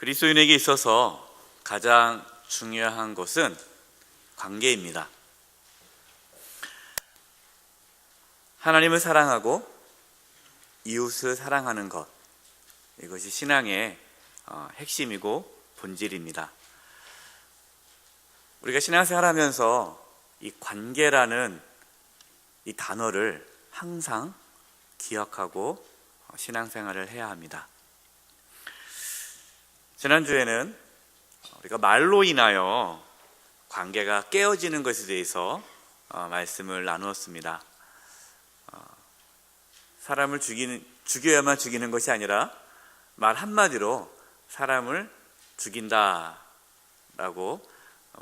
그리스도인에게 있어서 가장 중요한 것은 관계입니다. 하나님을 사랑하고 이웃을 사랑하는 것, 이것이 신앙의 핵심이고 본질입니다. 우리가 신앙생활하면서 이 관계라는 이 단어를 항상 기억하고 신앙생활을 해야 합니다. 지난주에는 우리가 말로 인하여 관계가 깨어지는 것에 대해서 말씀을 나누었습니다. 사람을 죽여야만 죽이는 것이 아니라 말 한마디로 사람을 죽인다라고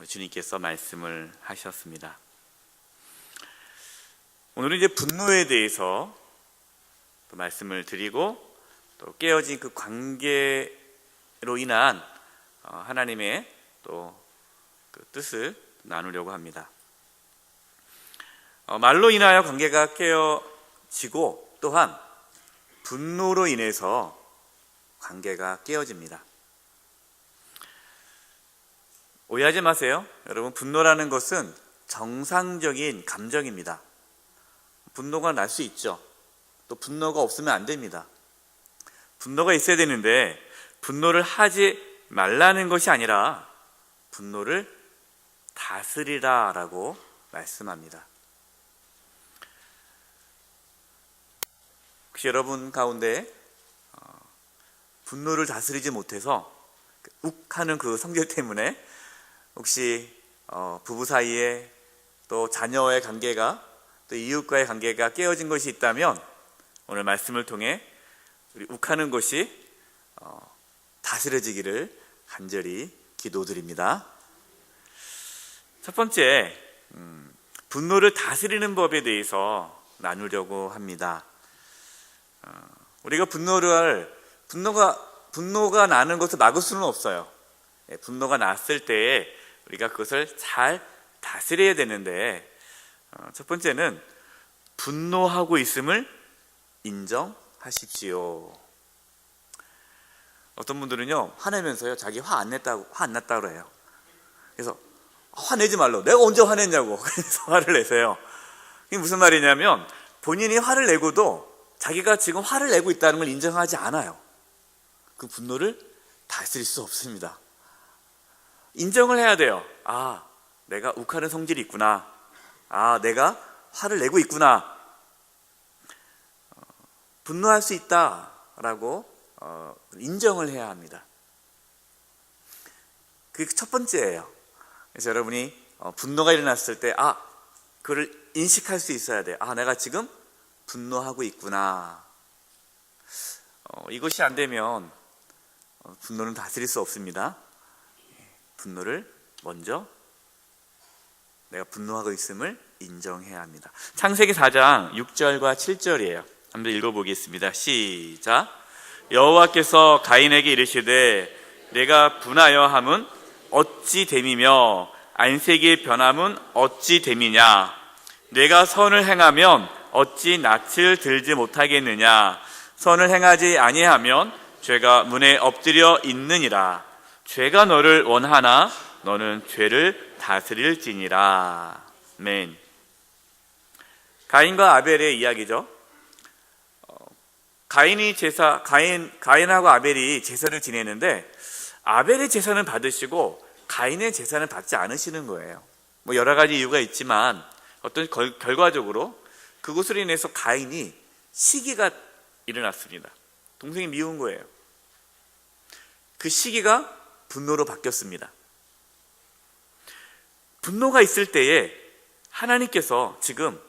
주님께서 말씀을 하셨습니다. 오늘은 이제 분노에 대해서 또 말씀을 드리고 또 깨어진 그 관계로 인한 하나님의 또 그 뜻을 나누려고 합니다. 말로 인하여 관계가 깨어지고 또한 분노로 인해서 관계가 깨어집니다. 오해하지 마세요. 여러분, 분노라는 것은 정상적인 감정입니다. 분노가 날 수 있죠. 또 분노가 없으면 안 됩니다. 분노가 있어야 되는데 분노를 하지 말라는 것이 아니라 분노를 다스리라라고 말씀합니다. 혹시 여러분 가운데 분노를 다스리지 못해서 욱하는 그 성질 때문에 혹시 부부 사이에 또 자녀와의 관계가 또 이웃과의 관계가 깨어진 것이 있다면 오늘 말씀을 통해 우리 욱하는 것이 다스려지기를 간절히 기도드립니다. 첫 번째, 분노를 다스리는 법에 대해서 나누려고 합니다. 우리가 분노가 나는 것을 막을 수는 없어요. 분노가 났을 때에 우리가 그것을 잘 다스려야 되는데, 첫 번째는 분노하고 있음을 인정하십시오. 어떤 분들은요, 화내면서요, 자기 화 안 났다고 그래요. 그래서 화내지 말라고. 내가 언제 화냈냐고. 그래서 화를 내세요. 이게 무슨 말이냐면 본인이 화를 내고도 자기가 지금 화를 내고 있다는 걸 인정하지 않아요. 그 분노를 다스릴 수 없습니다. 인정을 해야 돼요. 아, 내가 욱하는 성질이 있구나. 아, 내가 화를 내고 있구나. 분노할 수 있다라고 인정을 해야 합니다. 그게 첫 번째예요. 그래서 여러분이 분노가 일어났을 때 그걸 인식할 수 있어야 돼요. 내가 지금 분노하고 있구나. 이것이 안 되면 분노는 다스릴 수 없습니다. 분노를 먼저 내가 분노하고 있음을 인정해야 합니다. 창세기 4장 6절과 7절이에요. 한번 읽어보겠습니다. 시작. 여호와께서 가인에게 이르시되 내가 분하여 함은 어찌 됨이며 안색의 변함은 어찌 됨이냐. 내가 선을 행하면 어찌 낯을 들지 못하겠느냐. 선을 행하지 아니하면 죄가 문에 엎드려 있느니라. 죄가 너를 원하나 너는 죄를 다스릴지니라. 아멘. 가인과 아벨의 이야기죠. 가인하고 아벨이 제사를 지내는데 아벨의 제사는 받으시고 가인의 제사는 받지 않으시는 거예요. 여러 가지 이유가 있지만 어떤 결과적으로 그것으로 인해서 가인이 시기가 일어났습니다. 동생이 미운 거예요. 그 시기가 분노로 바뀌었습니다. 분노가 있을 때에 하나님께서 지금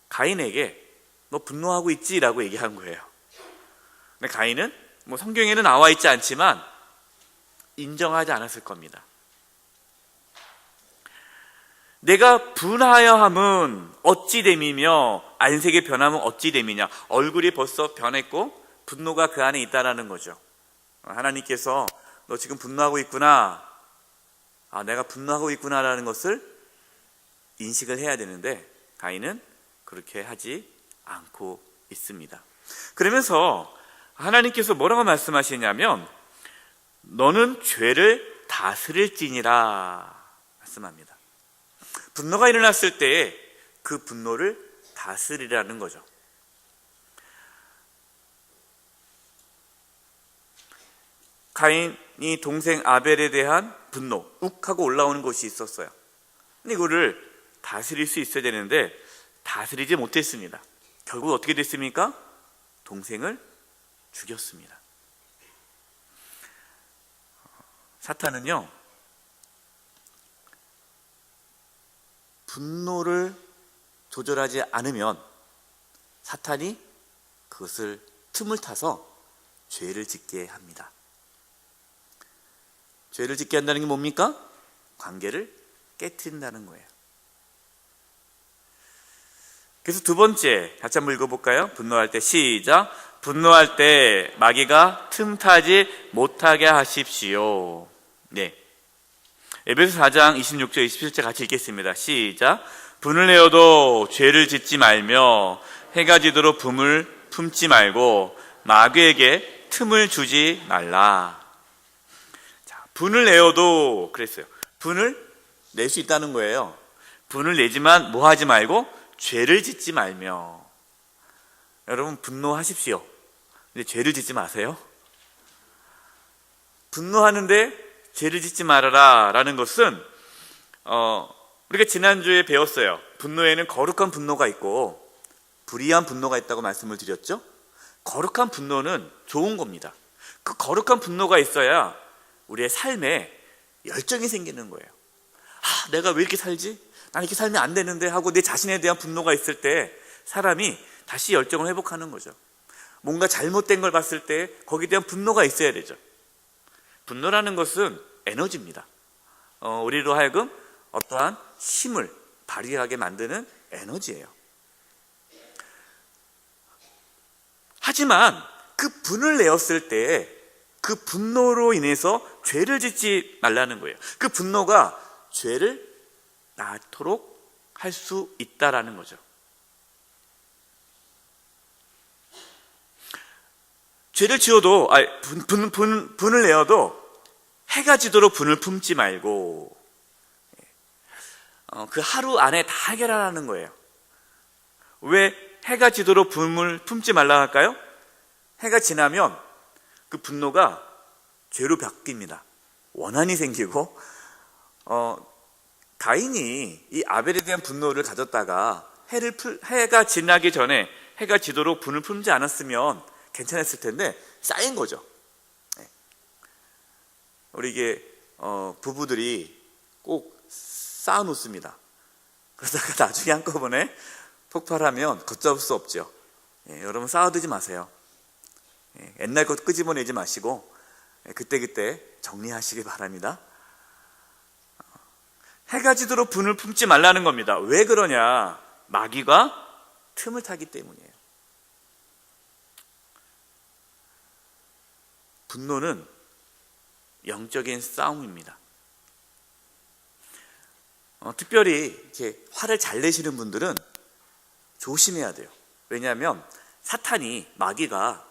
가인에게 너 분노하고 있지? 라고 얘기한 거예요. 근데 가인은 성경에는 나와 있지 않지만 인정하지 않았을 겁니다. 내가 분하여 함은 어찌 됨이며 안색의 변함은 어찌 됨이냐. 얼굴이 벌써 변했고 분노가 그 안에 있다라는 거죠. 하나님께서 너 지금 분노하고 있구나. 내가 분노하고 있구나라는 것을 인식을 해야 되는데 가인은 그렇게 하지 않고 있습니다. 그러면서 하나님께서 뭐라고 말씀하시냐면 너는 죄를 다스릴지니라 말씀합니다. 분노가 일어났을 때에 그 분노를 다스리라는 거죠. 가인이 동생 아벨에 대한 분노, 욱하고 올라오는 것이 있었어요. 근데 이거를 다스릴 수 있어야 되는데 다스리지 못했습니다. 결국 어떻게 됐습니까? 동생을 죽였습니다. 사탄은요, 분노를 조절하지 않으면 사탄이 그것을 틈을 타서 죄를 짓게 합니다. 죄를 짓게 한다는 게 뭡니까? 관계를 깨트린다는 거예요. 그래서 두 번째, 같이 한번 읽어볼까요? 분노할 때 시작. 분노할 때 마귀가 틈타지 못하게 하십시오. 네. 에베소 4장 26절 27절 같이 읽겠습니다. 시작. 분을 내어도 죄를 짓지 말며 해가 지도록 분을 품지 말고 마귀에게 틈을 주지 말라. 자, 분을 내어도 그랬어요. 분을 낼 수 있다는 거예요. 분을 내지만 뭐 하지 말고 죄를 짓지 말며. 여러분 분노하십시오. 근데 죄를 짓지 마세요. 분노하는데 죄를 짓지 말아라 라는 것은 우리가 지난주에 배웠어요. 분노에는 거룩한 분노가 있고 불의한 분노가 있다고 말씀을 드렸죠. 거룩한 분노는 좋은 겁니다. 그 거룩한 분노가 있어야 우리의 삶에 열정이 생기는 거예요. 내가 왜 이렇게 살지? 난 이렇게 살면 안 되는데 하고 내 자신에 대한 분노가 있을 때 사람이 다시 열정을 회복하는 거죠. 뭔가 잘못된 걸 봤을 때 거기에 대한 분노가 있어야 되죠. 분노라는 것은 에너지입니다. 우리로 하여금 어떠한 힘을 발휘하게 만드는 에너지예요. 하지만 그 분을 내었을 때 그 분노로 인해서 죄를 짓지 말라는 거예요. 그 분노가 죄를 낳도록 할 수 있다라는 거죠. 죄를 지어도 분을 내어도 해가 지도록 분을 품지 말고 그 하루 안에 다 해결하라는 거예요. 왜 해가 지도록 분을 품지 말라 할까요? 해가 지나면 그 분노가 죄로 바뀝니다. 원한이 생기고 가인이 이 아벨에 대한 분노를 가졌다가 해가 지나기 전에 해가 지도록 분을 품지 않았으면 괜찮았을 텐데 쌓인 거죠. 우리 이게 부부들이 꼭 쌓아놓습니다. 그러다가 나중에 한꺼번에 폭발하면 걷잡을 수 없죠. 여러분 쌓아두지 마세요. 옛날 것 끄집어내지 마시고 그때그때 정리하시기 바랍니다. 해가 지도록 분을 품지 말라는 겁니다. 왜 그러냐? 마귀가 틈을 타기 때문이에요. 분노는 영적인 싸움입니다. 특별히 이렇게 화를 잘 내시는 분들은 조심해야 돼요. 왜냐하면 사탄이, 마귀가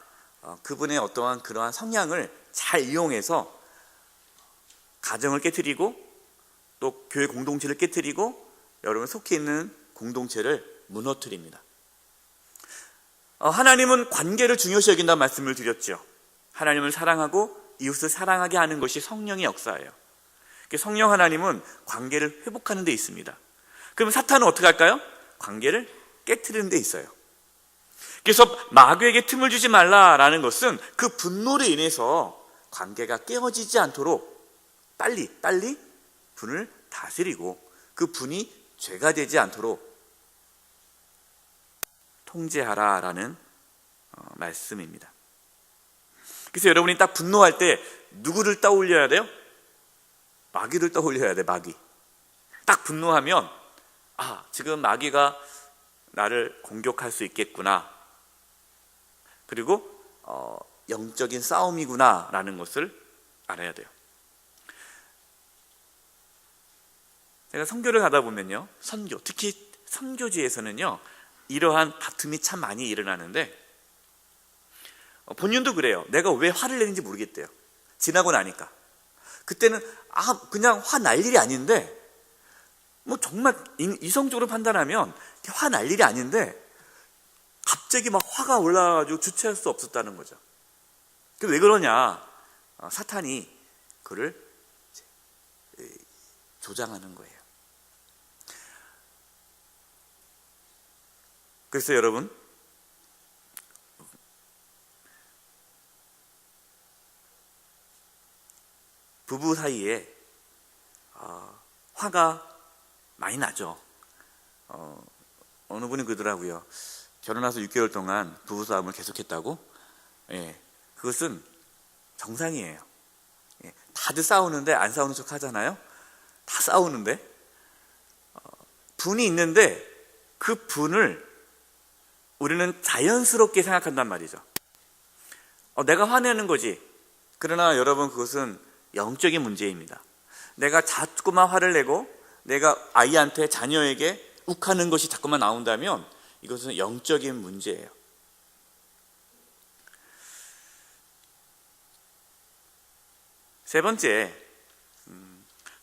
그분의 어떠한 그러한 성향을 잘 이용해서 가정을 깨트리고 또 교회 공동체를 깨트리고 여러분 속해 있는 공동체를 무너뜨립니다. 하나님은 관계를 중요시 여긴다는 말씀을 드렸죠. 하나님을 사랑하고 이웃을 사랑하게 하는 것이 성령의 역사예요. 성령 하나님은 관계를 회복하는 데 있습니다. 그럼 사탄은 어떻게 할까요? 관계를 깨트리는 데 있어요. 그래서 마귀에게 틈을 주지 말라라는 것은 그 분노로 인해서 관계가 깨어지지 않도록 빨리 분을 다스리고 그 분이 죄가 되지 않도록 통제하라라는 말씀입니다. 그래서 여러분이 딱 분노할 때 누구를 떠올려야 돼요? 마귀를 떠올려야 돼. 마귀. 딱 분노하면 지금 마귀가 나를 공격할 수 있겠구나. 그리고 영적인 싸움이구나 라는 것을 알아야 돼요. 제가 선교를 가다 보면요, 특히 선교지에서는요 이러한 다툼이 참 많이 일어나는데 본인도 그래요. 내가 왜 화를 내는지 모르겠대요. 지나고 나니까. 그때는 그냥 화 날 일이 아닌데, 뭐 정말 이성적으로 판단하면 화 날 일이 아닌데 갑자기 막 화가 올라가지고 주체할 수 없었다는 거죠. 왜 그러냐? 사탄이 그를 조장하는 거예요. 그래서 여러분, 부부 사이에 화가 많이 나죠. 어느 분이 그러더라고요. 결혼해서 6개월 동안 부부싸움을 계속했다고? 예, 그것은 정상이에요. 예, 다들 싸우는데 안 싸우는 척 하잖아요. 다 싸우는데 분이 있는데 그 분을 우리는 자연스럽게 생각한단 말이죠. 내가 화내는 거지. 그러나 여러분, 그것은 영적인 문제입니다. 내가 자꾸만 화를 내고 내가 아이한테, 자녀에게 욱하는 것이 자꾸만 나온다면 이것은 영적인 문제예요. 세 번째,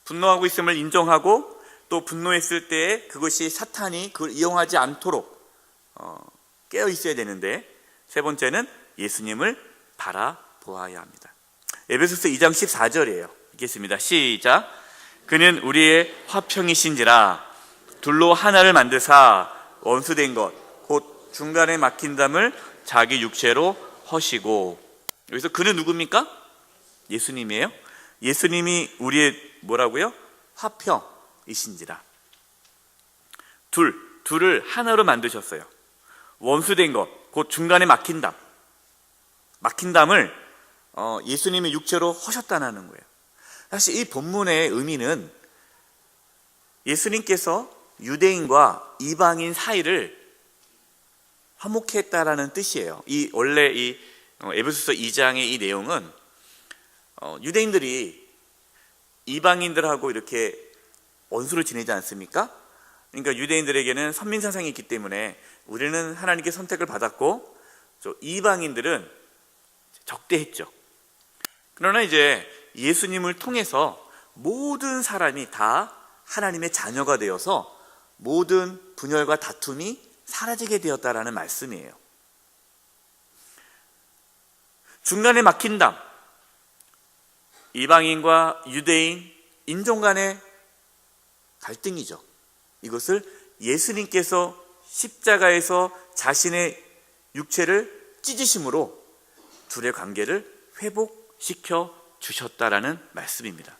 분노하고 있음을 인정하고 또 분노했을 때 그것이 사탄이 그걸 이용하지 않도록 깨어 있어야 되는데, 세 번째는 예수님을 바라보아야 합니다. 에베소서 2장 14절이에요. 읽겠습니다. 시작. 그는 우리의 화평이신지라 둘로 하나를 만드사 원수된 것 곧 중간에 막힌 담을 자기 육체로 허시고. 여기서 그는 누굽니까? 예수님이에요. 예수님이 우리의 뭐라고요? 화평이신지라. 둘을 하나로 만드셨어요. 원수된 것 곧 중간에 막힌 담을 예수님이 육체로 허셨다는 거예요. 사실 이 본문의 의미는 예수님께서 유대인과 이방인 사이를 화목케 했다라는 뜻이에요. 원래 이 에베소서 2장의 이 내용은 유대인들이 이방인들하고 이렇게 원수를 지내지 않습니까? 그러니까 유대인들에게는 선민사상이 있기 때문에 우리는 하나님께 선택을 받았고 이방인들은 적대했죠. 그러나 이제 예수님을 통해서 모든 사람이 다 하나님의 자녀가 되어서 모든 분열과 다툼이 사라지게 되었다라는 말씀이에요. 중간에 막힌 담, 이방인과 유대인, 인종 간의 갈등이죠. 이것을 예수님께서 십자가에서 자신의 육체를 찢으심으로 둘의 관계를 회복시켜 주셨다라는 말씀입니다.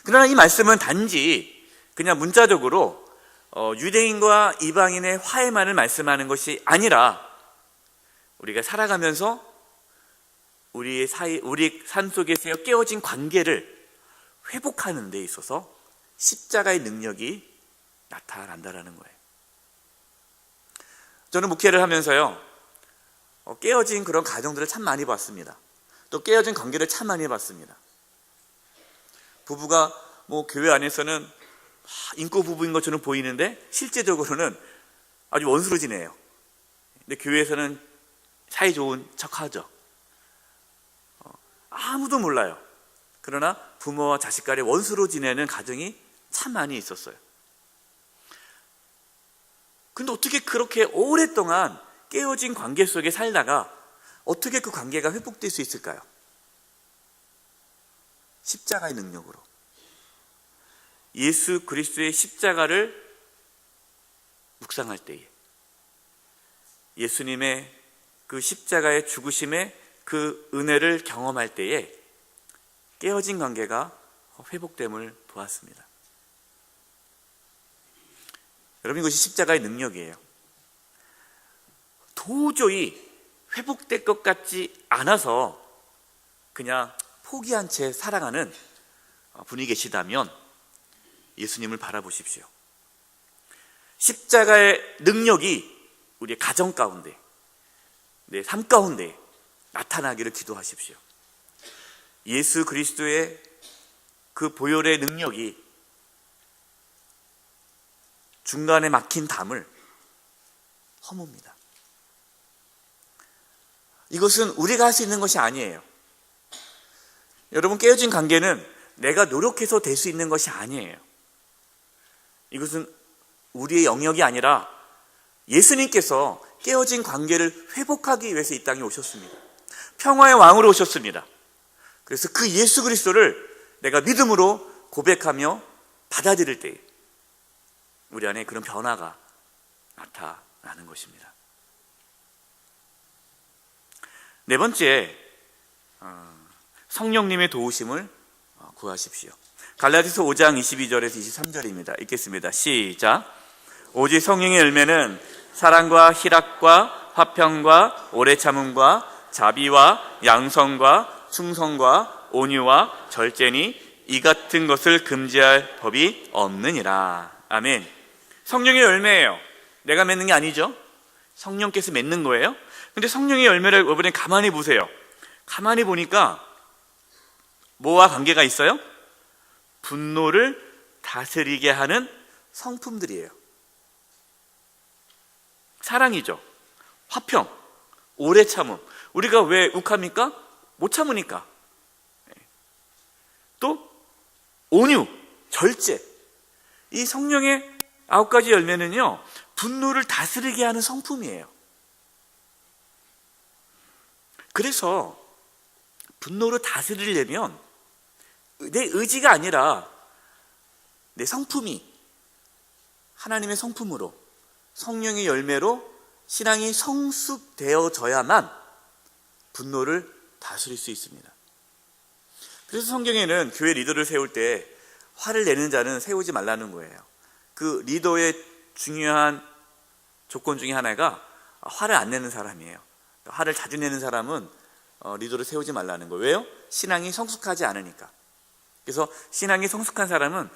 그러나 이 말씀은 단지 그냥 문자적으로 유대인과 이방인의 화해만을 말씀하는 것이 아니라 우리가 살아가면서 우리 삶 속에서 깨어진 관계를 회복하는 데 있어서 십자가의 능력이 나타난다라는 거예요. 저는 목회를 하면서요, 깨어진 그런 가정들을 참 많이 봤습니다. 또 깨어진 관계를 참 많이 봤습니다. 부부가 교회 안에서는 인고 부부인 것처럼 보이는데 실제적으로는 아주 원수로 지내요. 근데 교회에서는 사이 좋은 척하죠. 아무도 몰라요. 그러나 부모와 자식 간의 원수로 지내는 가정이 참 많이 있었어요. 근데 어떻게 그렇게 오랫동안 깨어진 관계 속에 살다가 어떻게 그 관계가 회복될 수 있을까요? 십자가의 능력으로. 예수 그리스도의 십자가를 묵상할 때에, 예수님의 그 십자가의 죽으심의 그 은혜를 경험할 때에 깨어진 관계가 회복됨을 보았습니다. 여러분, 이것이 십자가의 능력이에요. 도저히 회복될 것 같지 않아서 그냥 포기한 채 살아가는 분이 계시다면 예수님을 바라보십시오. 십자가의 능력이 우리의 가정 가운데, 내 삶 가운데 나타나기를 기도하십시오. 예수 그리스도의 그 보혈의 능력이 중간에 막힌 담을 허뭅니다. 이것은 우리가 할 수 있는 것이 아니에요. 여러분, 깨어진 관계는 내가 노력해서 될 수 있는 것이 아니에요. 이것은 우리의 영역이 아니라 예수님께서 깨어진 관계를 회복하기 위해서 이 땅에 오셨습니다. 평화의 왕으로 오셨습니다. 그래서 그 예수 그리스도를 내가 믿음으로 고백하며 받아들일 때 우리 안에 그런 변화가 나타나는 것입니다. 네 번째, 성령님의 도우심을 구하십시오. 갈라디아서 5장 22절에서 23절입니다. 읽겠습니다. 시작. 오직 성령의 열매는 사랑과 희락과 화평과 오래 참음과 자비와 양성과 충성과 온유와 절제니 이 같은 것을 금지할 법이 없느니라. 아멘. 성령의 열매예요. 내가 맺는 게 아니죠. 성령께서 맺는 거예요. 근데 성령의 열매를 이번에 가만히 보세요. 가만히 보니까 뭐와 관계가 있어요? 분노를 다스리게 하는 성품들이에요. 사랑이죠. 화평, 오래 참음. 우리가 왜 욱합니까? 못 참으니까. 또 온유, 절제. 이 성령의 9가지 열매는요, 분노를 다스리게 하는 성품이에요. 그래서 분노를 다스리려면 내 의지가 아니라 내 성품이 하나님의 성품으로, 성령의 열매로 신앙이 성숙되어져야만 분노를 다스릴 수 있습니다. 그래서 성경에는 교회 리더를 세울 때 화를 내는 자는 세우지 말라는 거예요. 그 리더의 중요한 조건 중에 하나가 화를 안 내는 사람이에요. 화를 자주 내는 사람은 리더를 세우지 말라는 거예요. 왜요? 신앙이 성숙하지 않으니까. 그래서 신앙이 성숙한 사람은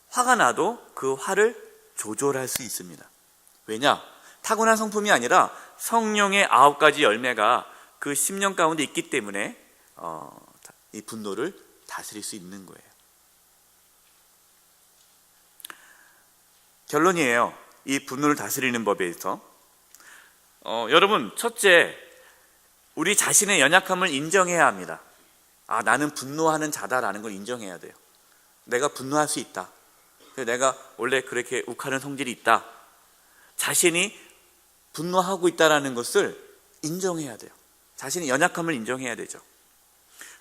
화가 나도 그 화를 조절할 수 있습니다. 왜냐? 타고난 성품이 아니라 성령의 9가지 열매가 그 심령 가운데 있기 때문에 이 분노를 다스릴 수 있는 거예요. 결론이에요. 이 분노를 다스리는 법에 있어 여러분, 첫째, 우리 자신의 연약함을 인정해야 합니다. 나는 분노하는 자다라는 걸 인정해야 돼요. 내가 분노할 수 있다. 내가 원래 그렇게 욱하는 성질이 있다. 자신이 분노하고 있다는 것을 인정해야 돼요. 자신의 연약함을 인정해야 되죠.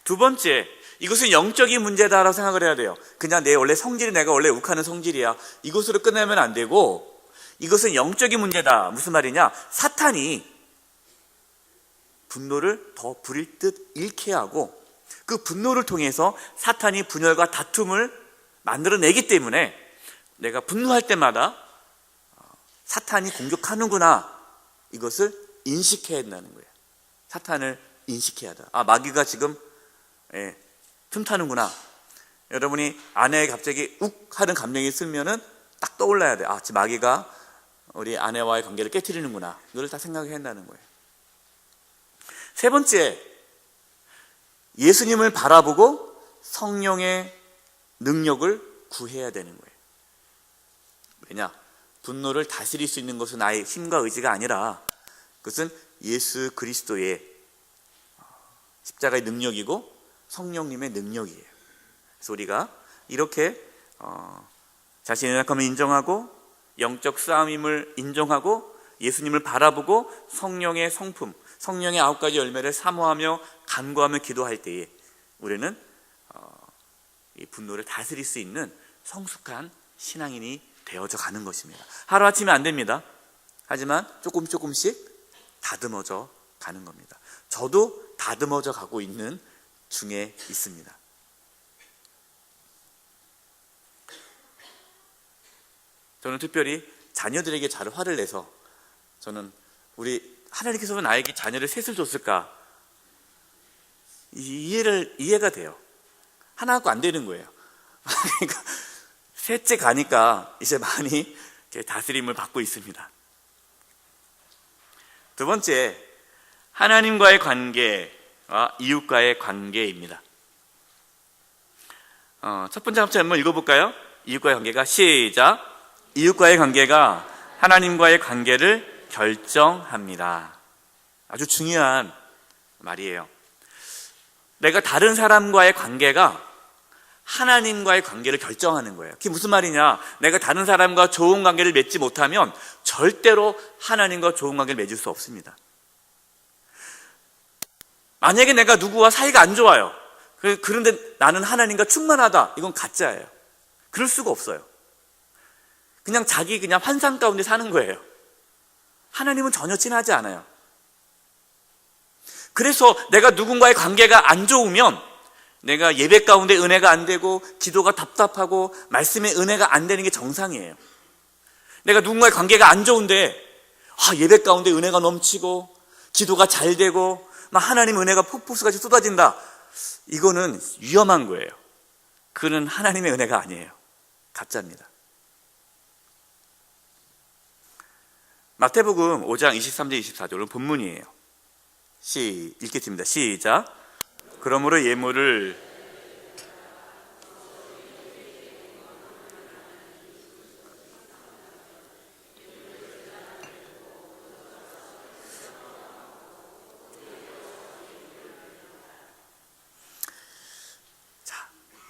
두 번째, 이것은 영적인 문제다라고 생각을 해야 돼요. 그냥 내 원래 성질이 내가 원래 욱하는 성질이야. 이것으로 끝내면 안 되고, 이것은 영적인 문제다. 무슨 말이냐? 사탄이 분노를 더 부릴 듯 잃게 하고, 그 분노를 통해서 사탄이 분열과 다툼을 만들어내기 때문에 내가 분노할 때마다 사탄이 공격하는구나, 이것을 인식해야 한다는 거예요. 사탄을 인식해야 한다. 마귀가 지금 틈타는구나. 여러분이 아내에 갑자기 욱 하는 감정이 있으면은 딱 떠올라야 돼. 지금 마귀가 우리 아내와의 관계를 깨트리는구나. 이걸 다 생각해야 한다는 거예요. 세 번째, 예수님을 바라보고 성령의 능력을 구해야 되는 거예요. 왜냐? 분노를 다스릴 수 있는 것은 나의 힘과 의지가 아니라 그것은 예수 그리스도의 십자가의 능력이고 성령님의 능력이에요. 그래서 우리가 이렇게 자신의 연약함을 인정하고 영적 싸움임을 인정하고 예수님을 바라보고 성령의 성품, 성령의 9가지 열매를 사모하며 간구하며 기도할 때에 우리는 이 분노를 다스릴 수 있는 성숙한 신앙인이 되어져 가는 것입니다. 하루아침에 안 됩니다. 하지만 조금씩 다듬어져 가는 겁니다. 저도 다듬어져 가고 있는 중에 있습니다. 저는 특별히 자녀들에게 잘 화를 내서 저는 우리 하나님께서 왜 나에게 자녀를 셋을 줬을까? 이해가 돼요. 하나 갖고 안 되는 거예요. 그러니까 셋째 가니까 이제 많이 다스림을 받고 있습니다. 두 번째, 하나님과의 관계와 이웃과의 관계입니다. 첫 번째 합체 한번 읽어볼까요? 이웃과의 관계가 시작. 이웃과의 관계가 하나님과의 관계를 결정합니다. 아주 중요한 말이에요. 내가 다른 사람과의 관계가 하나님과의 관계를 결정하는 거예요. 그게 무슨 말이냐? 내가 다른 사람과 좋은 관계를 맺지 못하면 절대로 하나님과 좋은 관계를 맺을 수 없습니다. 만약에 내가 누구와 사이가 안 좋아요. 그런데 나는 하나님과 충만하다. 이건 가짜예요. 그럴 수가 없어요. 그냥 자기 그냥 환상 가운데 사는 거예요. 하나님은 전혀 친하지 않아요. 그래서 내가 누군가의 관계가 안 좋으면 내가 예배 가운데 은혜가 안 되고 기도가 답답하고 말씀에 은혜가 안 되는 게 정상이에요. 내가 누군가의 관계가 안 좋은데 예배 가운데 은혜가 넘치고 기도가 잘 되고 막 하나님 은혜가 폭포수같이 쏟아진다. 이거는 위험한 거예요. 그는 하나님의 은혜가 아니에요. 가짜입니다. 마태복음 5장 23절 24절은 본문이에요. 읽겠습니다. 시작. 그러므로 예물을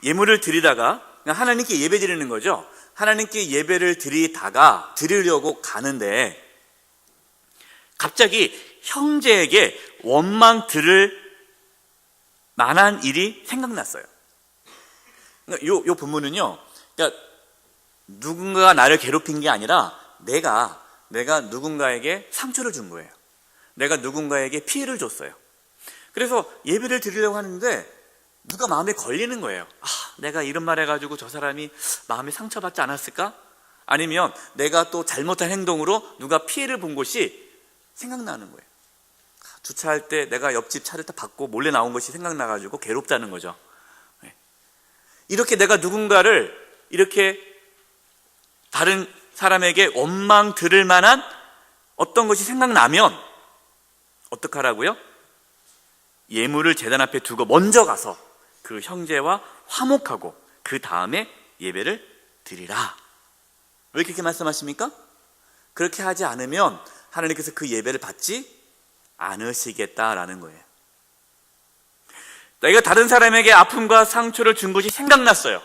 예물을 드리다가 하나님께 예배 드리는 거죠. 하나님께 예배를 드리려고 가는데 갑자기 형제에게 원망 들을 만한 일이 생각났어요. 요 본문은요, 그러니까 누군가가 나를 괴롭힌 게 아니라 내가 누군가에게 상처를 준 거예요. 내가 누군가에게 피해를 줬어요. 그래서 예배를 드리려고 하는데 누가 마음에 걸리는 거예요. 내가 이런 말 해가지고 저 사람이 마음에 상처받지 않았을까? 아니면 내가 또 잘못한 행동으로 누가 피해를 본 것이 생각나는 거예요. 주차할 때 내가 옆집 차를 딱 받고 몰래 나온 것이 생각나가지고 괴롭다는 거죠. 이렇게 내가 누군가를 이렇게 다른 사람에게 원망 들을 만한 어떤 것이 생각나면 어떡하라고요? 예물을 제단 앞에 두고 먼저 가서 그 형제와 화목하고 그 다음에 예배를 드리라. 왜 그렇게 말씀하십니까? 그렇게 하지 않으면 하나님께서 그 예배를 받지 않으시겠다라는 거예요. 내가 다른 사람에게 아픔과 상처를 준 것이 생각났어요.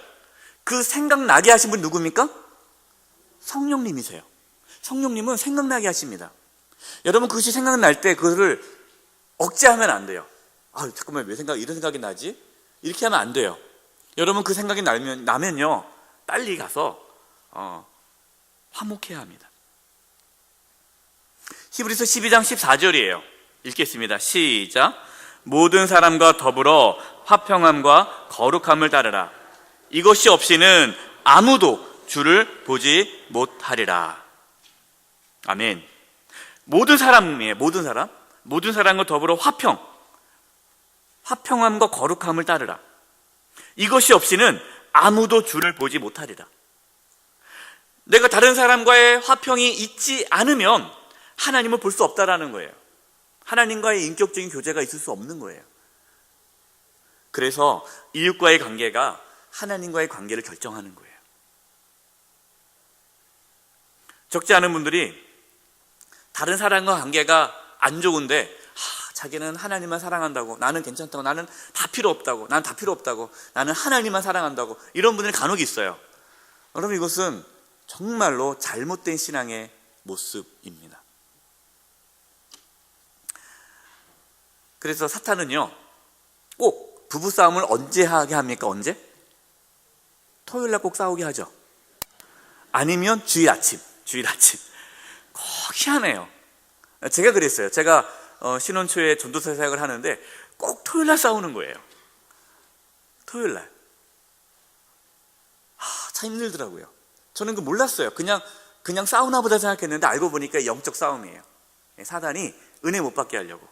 그 생각나게 하신 분 누굽니까? 성령님이세요. 성령님은 생각나게 하십니다. 여러분 그것이 생각날 때 그거를 억제하면 안 돼요. 잠깐만 왜 이런 생각이 나지? 이렇게 하면 안 돼요. 여러분 그 생각이 나면요 빨리 가서 화목해야 합니다. 히브리서 12장 14절이에요. 읽겠습니다. 시작. 모든 사람과 더불어 화평함과 거룩함을 따르라. 이것이 없이는 아무도 주를 보지 못하리라. 아멘. 모든 사람이에요. 모든 사람과 더불어 화평함과 거룩함을 따르라. 이것이 없이는 아무도 주를 보지 못하리라. 내가 다른 사람과의 화평이 있지 않으면 하나님을 볼 수 없다라는 거예요. 하나님과의 인격적인 교제가 있을 수 없는 거예요. 그래서 이웃과의 관계가 하나님과의 관계를 결정하는 거예요. 적지 않은 분들이 다른 사람과 관계가 안 좋은데 자기는 하나님만 사랑한다고, 나는 괜찮다고, 나는 다 필요 없다고, 나는 하나님만 사랑한다고, 이런 분들이 간혹 있어요. 여러분 이것은 정말로 잘못된 신앙의 모습입니다. 그래서 사탄은요 꼭 부부싸움을 언제 하게 합니까? 언제? 토요일날 꼭 싸우게 하죠. 아니면 주일 아침 꼭 희한해요. 제가 그랬어요. 제가 신혼 초에 전도사 사역을 하는데 꼭 토요일날 싸우는 거예요. 토요일날. 참 힘들더라고요. 저는 그 몰랐어요. 그냥 싸우나 보다 생각했는데 알고 보니까 영적 싸움이에요. 사단이 은혜 못 받게 하려고,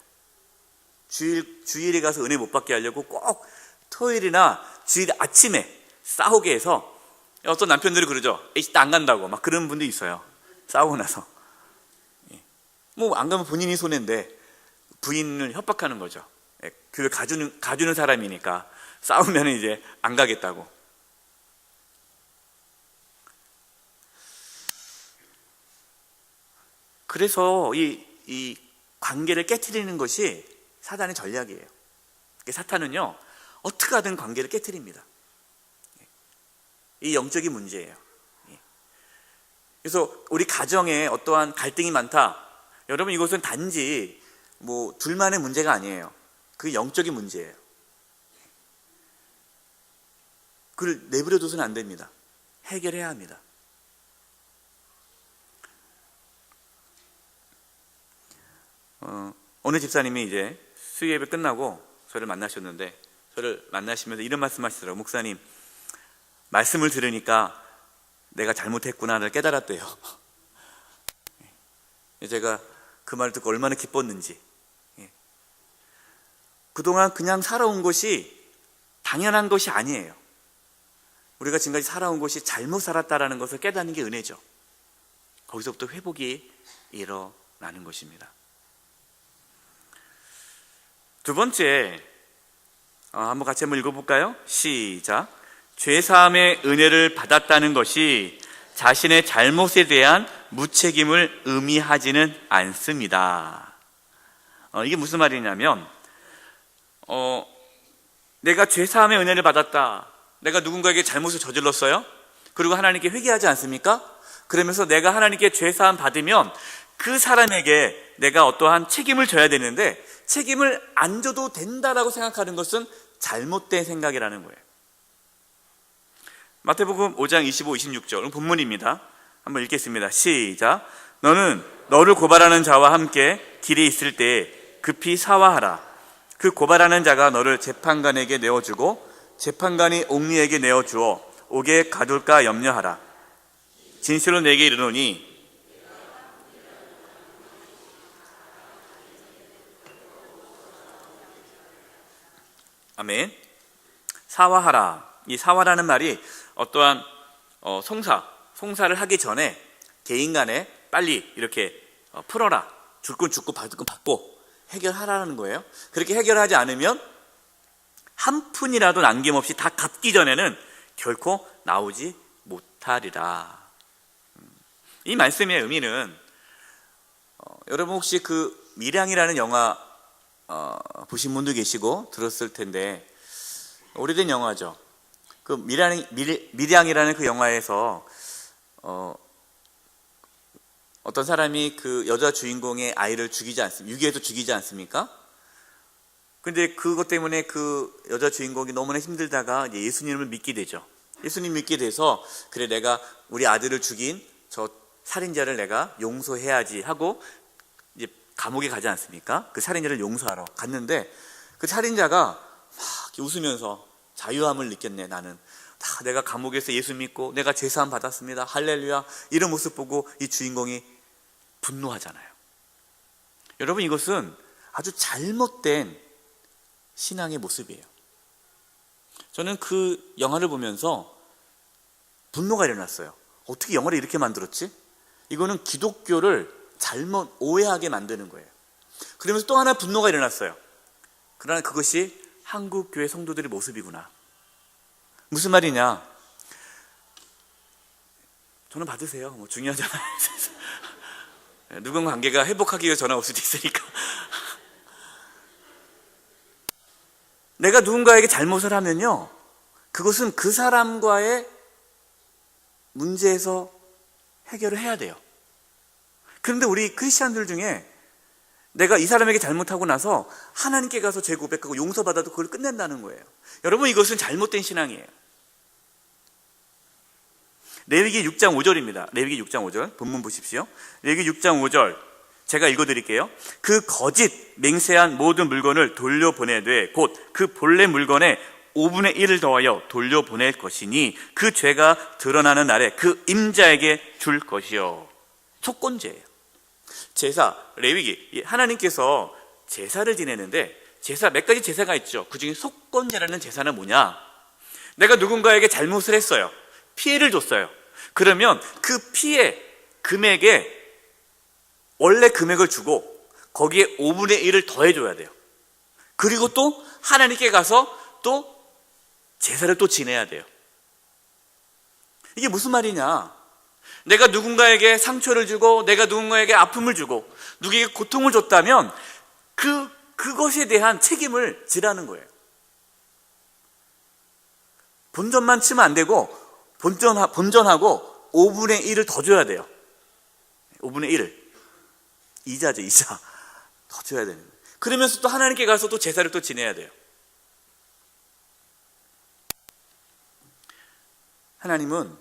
주일에 가서 은혜 못 받게 하려고 꼭 토요일이나 주일 아침에 싸우게 해서, 어떤 남편들이 그러죠. 나 안 간다고 막 그런 분도 있어요. 싸우고 나서 안 가면 본인이 손해인데 부인을 협박하는 거죠. 교회 가주는 사람이니까 싸우면 이제 안 가겠다고. 그래서 이 관계를 깨트리는 것이 사단의 전략이에요. 사탄은요 어떻게 하든 관계를 깨트립니다. 이 영적인 문제예요. 그래서 우리 가정에 어떠한 갈등이 많다. 여러분, 이것은 단지 둘만의 문제가 아니에요. 그 영적인 문제예요. 그걸 내버려둬서는 안 됩니다. 해결해야 합니다. 어느 집사님이 이제 수요예배 끝나고 저를 만나셨는데, 저를 만나시면서 이런 말씀하시더라고요. 목사님, 말씀을 들으니까 내가 잘못했구나를 깨달았대요. 제가 그 말을 듣고 얼마나 기뻤는지. 그동안 그냥 살아온 것이 당연한 것이 아니에요. 우리가 지금까지 살아온 것이 잘못 살았다라는 것을 깨닫는 게 은혜죠. 거기서부터 회복이 일어나는 것입니다. 두 번째, 한번 같이 한번 읽어볼까요? 시작. 죄사함의 은혜를 받았다는 것이 자신의 잘못에 대한 무책임을 의미하지는 않습니다. 이게 무슨 말이냐면, 내가 죄사함의 은혜를 받았다. 내가 누군가에게 잘못을 저질렀어요. 그리고 하나님께 회개하지 않습니까? 그러면서 내가 하나님께 죄사함 받으면 그 사람에게 내가 어떠한 책임을 져야 되는데, 책임을 안 져도 된다라고 생각하는 것은 잘못된 생각이라는 거예요. 마태복음 5장 25, 26절 본문입니다. 한번 읽겠습니다. 시작. 너는 너를 고발하는 자와 함께 길에 있을 때 급히 사화하라. 그 고발하는 자가 너를 재판관에게 내어주고 재판관이 옥리에게 내어주어 옥에 가둘까 염려하라. 진실로 내게 이르노니 아멘. 사화하라. 이 사화라는 말이 어떠한 송사를 하기 전에 개인 간에 빨리 이렇게 풀어라. 줄 건 죽고 받을 건 받고 해결하라는 거예요. 그렇게 해결하지 않으면 한 푼이라도 남김없이 다 갚기 전에는 결코 나오지 못하리라. 이 말씀의 의미는 여러분 혹시 그 밀양이라는 영화 보신 분도 계시고 들었을 텐데, 오래된 영화죠. 그 밀양이라는 그 영화에서 어떤 사람이 그 여자 주인공의 아이를 유기해서 죽이지 않습니까? 근데 그것 때문에 그 여자 주인공이 너무나 힘들다가 이제 예수님을 믿게 되죠. 예수님 믿게 돼서, 그래, 내가 우리 아들을 죽인 저 살인자를 내가 용서해야지 하고 이제 감옥에 가지 않습니까? 그 살인자를 용서하러 갔는데, 그 살인자가 막 웃으면서 자유함을 느꼈네. 나는 내가 감옥에서 예수 믿고 내가 죄사함 받았습니다. 할렐루야. 이런 모습 보고 이 주인공이 분노하잖아요. 여러분, 이것은 아주 잘못된 신앙의 모습이에요. 저는 그 영화를 보면서 분노가 일어났어요. 어떻게 영화를 이렇게 만들었지? 이거는 기독교를 잘못 오해하게 만드는 거예요. 그러면서 또 하나 분노가 일어났어요. 그러나 그것이 한국교회 성도들의 모습이구나. 무슨 말이냐? 전화 받으세요. 중요하잖아요. 누군가 관계가 회복하기 위해 전화 올 수도 있으니까. 내가 누군가에게 잘못을 하면요, 그것은 그 사람과의 문제에서 해결을 해야 돼요. 그런데 우리 크리스찬들 중에 내가 이 사람에게 잘못하고 나서 하나님께 가서 죄 고백하고 용서받아도 그걸 끝낸다는 거예요. 여러분, 이것은 잘못된 신앙이에요. 레위기 6장 5절입니다. 레위기 6장 5절 본문 보십시오. 레위기 6장 5절 제가 읽어드릴게요. 그 거짓 맹세한 모든 물건을 돌려보내되 곧 그 본래 물건의 5분의 1을 더하여 돌려보낼 것이니 그 죄가 드러나는 날에 그 임자에게 줄 것이요. 속건제예요. 제사, 레위기, 하나님께서 제사를 지내는데 제사 몇 가지 제사가 있죠. 그 중에 속건제라는 제사는 뭐냐? 내가 누군가에게 잘못을 했어요. 피해를 줬어요. 그러면 그 피해 금액에 원래 금액을 주고 거기에 5분의 1을 더해줘야 돼요. 그리고 또 하나님께 가서 또 제사를 또 지내야 돼요. 이게 무슨 말이냐? 내가 누군가에게 상처를 주고 내가 누군가에게 아픔을 주고 누구에게 고통을 줬다면 그것에 대한 책임을 지라는 거예요. 본전만 치면 안 되고 본전하고 5분의 1을 더 줘야 돼요. 5분의 1을. 이자죠, 이자. 더 줘야 되는 거예요. 그러면서 또 하나님께 가서 또 제사를 또 지내야 돼요. 하나님은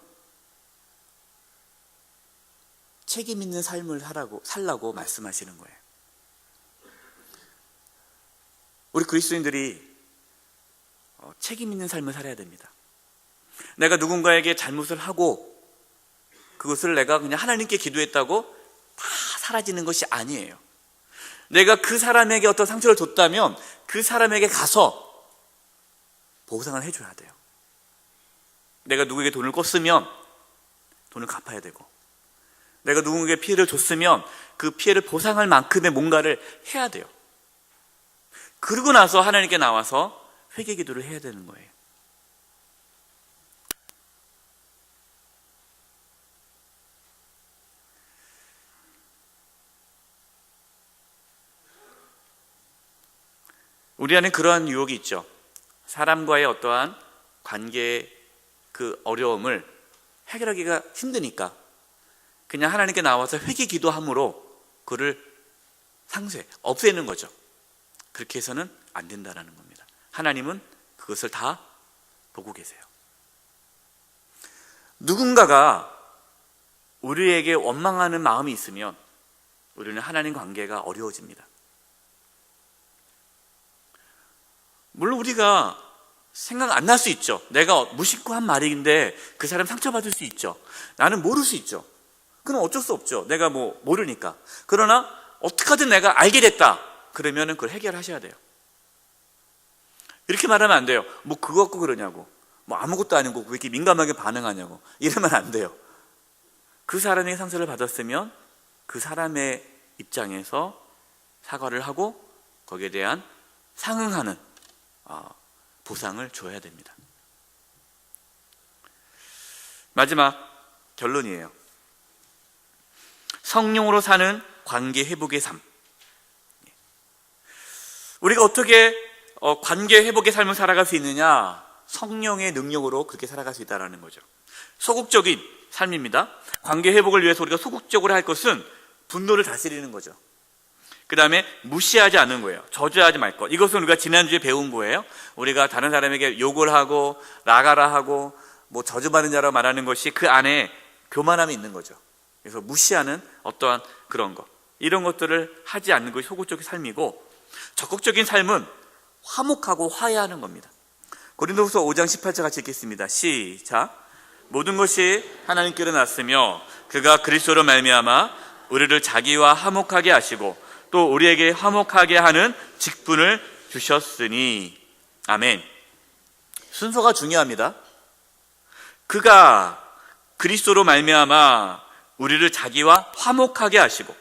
책임 있는 삶을 살라고 말씀하시는 거예요. 우리 그리스도인들이 책임 있는 삶을 살아야 됩니다. 내가 누군가에게 잘못을 하고 그것을 내가 그냥 하나님께 기도했다고 다 사라지는 것이 아니에요. 내가 그 사람에게 어떤 상처를 줬다면 그 사람에게 가서 보상을 해줘야 돼요. 내가 누구에게 돈을 꿨으면 돈을 갚아야 되고, 내가 누군가에게 피해를 줬으면 그 피해를 보상할 만큼의 뭔가를 해야 돼요. 그러고 나서 하나님께 나와서 회개 기도를 해야 되는 거예요. 우리 안에 그러한 유혹이 있죠. 사람과의 어떠한 관계의 그 어려움을 해결하기가 힘드니까 그냥 하나님께 나와서 회개 기도함으로 그를 없애는 거죠. 그렇게 해서는 안 된다라는 겁니다. 하나님은 그것을 다 보고 계세요. 누군가가 우리에게 원망하는 마음이 있으면 우리는 하나님 관계가 어려워집니다. 물론 우리가 생각 안 날 수 있죠. 내가 무심코 한 말인데 그 사람 상처받을 수 있죠. 나는 모를 수 있죠. 그건 어쩔 수 없죠. 내가 모르니까. 그러나 어떻게든 내가 알게 됐다. 그러면은 그걸 해결하셔야 돼요. 이렇게 말하면 안 돼요. 그거 갖고 그러냐고. 아무것도 아니고 왜 이렇게 민감하게 반응하냐고. 이러면 안 돼요. 그 사람이 상처를 받았으면 그 사람의 입장에서 사과를 하고 거기에 대한 상응하는 보상을 줘야 됩니다. 마지막 결론이에요. 성령으로 사는 관계 회복의 삶. 우리가 어떻게 관계 회복의 삶을 살아갈 수 있느냐? 성령의 능력으로 그렇게 살아갈 수 있다는 거죠. 소극적인 삶입니다. 관계 회복을 위해서 우리가 소극적으로 할 것은 분노를 다스리는 거죠. 그 다음에 무시하지 않는 거예요. 저주하지 말 것. 이것은 우리가 지난주에 배운 거예요. 우리가 다른 사람에게 욕을 하고 나가라 하고 저주받는 자라고 말하는 것이 그 안에 교만함이 있는 거죠. 그래서 무시하는 어떠한 그런 것, 이런 것들을 하지 않는 것이 소극적인 삶이고, 적극적인 삶은 화목하고 화해하는 겁니다. 고린도후서 5장 18절 같이 읽겠습니다. 시작. 모든 것이 하나님께로 났으며 그가 그리스도로 말미암아 우리를 자기와 화목하게 하시고 또 우리에게 화목하게 하는 직분을 주셨으니. 아멘. 순서가 중요합니다. 그가 그리스도로 말미암아 우리를 자기와 화목하게 하시고,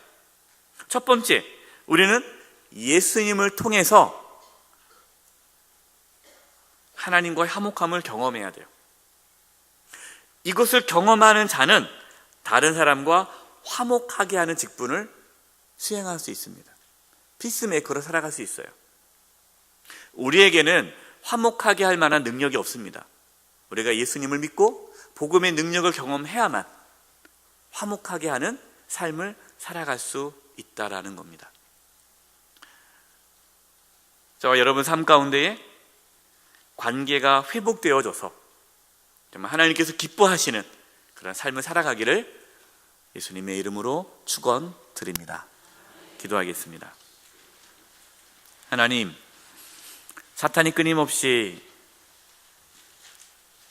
첫 번째, 우리는 예수님을 통해서 하나님과의 화목함을 경험해야 돼요. 이것을 경험하는 자는 다른 사람과 화목하게 하는 직분을 수행할 수 있습니다. 피스메이커로 살아갈 수 있어요. 우리에게는 화목하게 할 만한 능력이 없습니다. 우리가 예수님을 믿고 복음의 능력을 경험해야만 화목하게 하는 삶을 살아갈 수 있다라는 겁니다. 저와 여러분 삶 가운데에 관계가 회복되어져서 정말 하나님께서 기뻐하시는 그런 삶을 살아가기를 예수님의 이름으로 축원드립니다. 기도하겠습니다. 하나님, 사탄이 끊임없이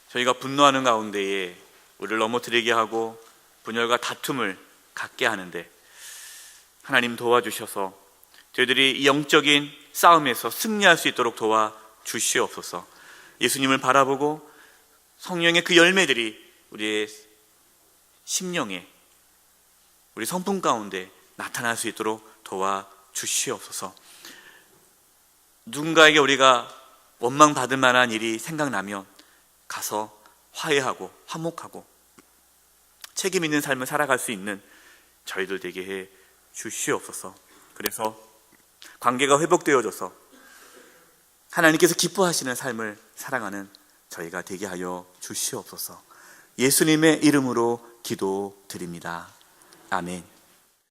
저희가 분노하는 가운데에 우리를 넘어뜨리게 하고 분열과 다툼을 갖게 하는데, 하나님 도와주셔서 저희들이 이 영적인 싸움에서 승리할 수 있도록 도와주시옵소서. 예수님을 바라보고 성령의 그 열매들이 우리의 심령에, 우리 성품 가운데 나타날 수 있도록 도와주시옵소서. 누군가에게 우리가 원망받을 만한 일이 생각나면 가서 화해하고 화목하고 책임 있는 삶을 살아갈 수 있는 저희들 되게 해 주시옵소서. 그래서 관계가 회복되어져서 하나님께서 기뻐하시는 삶을 살아가는 저희가 되게 하여 주시옵소서. 예수님의 이름으로 기도드립니다. 아멘.